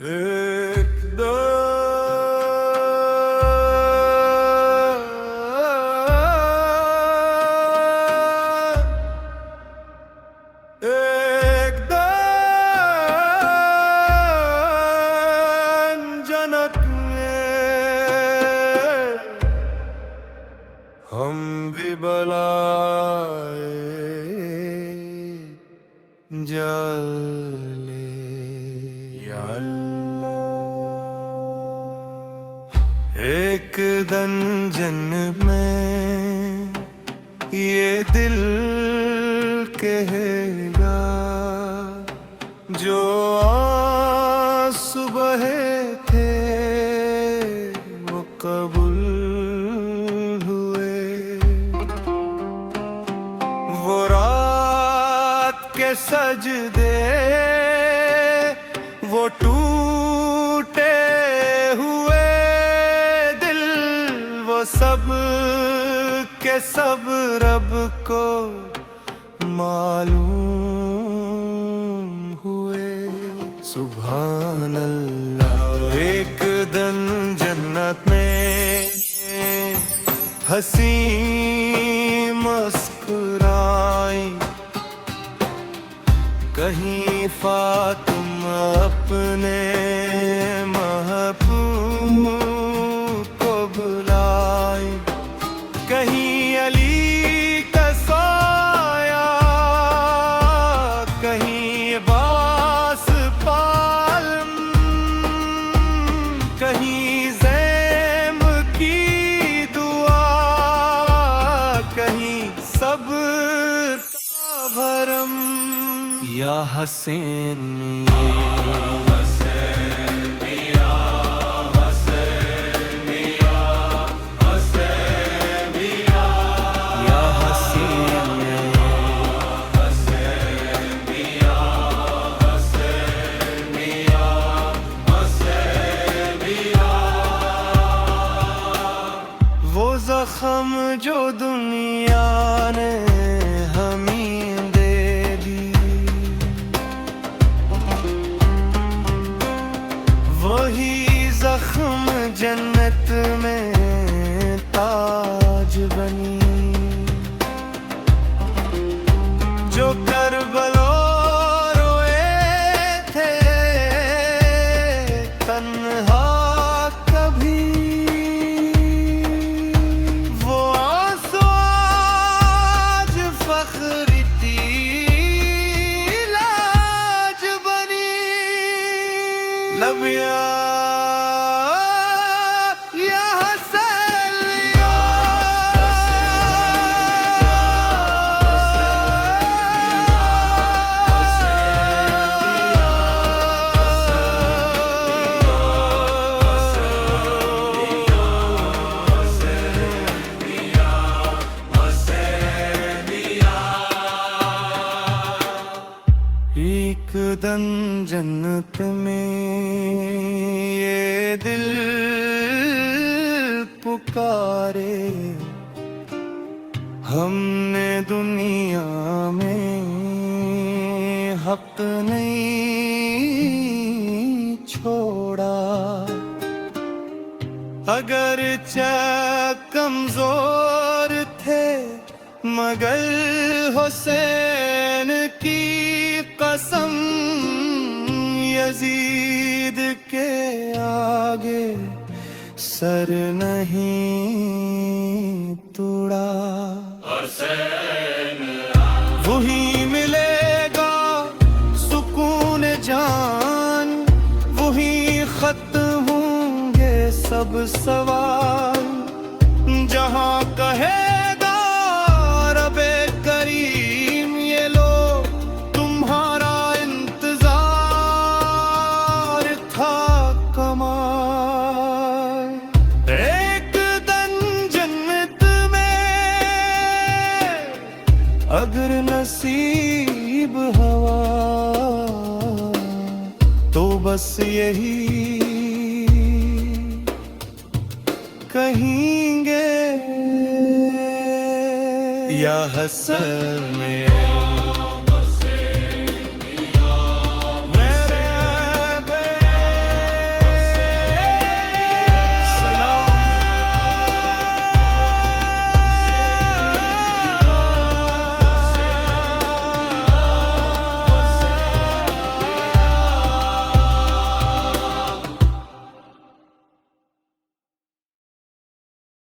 एक जनक में हम भी बलाए जाले या अल्लाह। एक दंजन में ये दिल कहेगा जो आंसू बहे थे वो कबूल हुए। वो रात के सजदे वो टूटे हुए दिल वो सब के सब रब को मालूम हुए। सुभान अल्लाह। एक दिन जन्नत में हंसी मुस्कुराई, कहीं फातिमा अपने महबूब को बुलाई, कहीं अली का साया, कहीं बास पालम, कहीं ज़ैम की दुआ, कहीं सब्र का भरम। या हसीन वो जख्म जो दुनिया ने हमें दे दी, वही जख्म जन्नत में ताज बनी। जो करबला रोए थे तन्हा कभी, वो आंसू आज फख्र लाज बनी। लबिया एक दिन जन्नत में ये दिल पुकारे, हमने दुनिया में हक नहीं छोड़ा। अगर कमजोर थे मगर हुसैन की कसम, यजीद के आगे सर नहीं तोड़ा। वही मिलेगा सुकून जान, वही खत्म होंगे सब सवाल। जहां कहेगा रबे करीम ये लो तुम्हारा इंतजार था कमाल। एक दिन जन्नत में अगर नसीब हवा तो बस यही कहेंगे या हसन में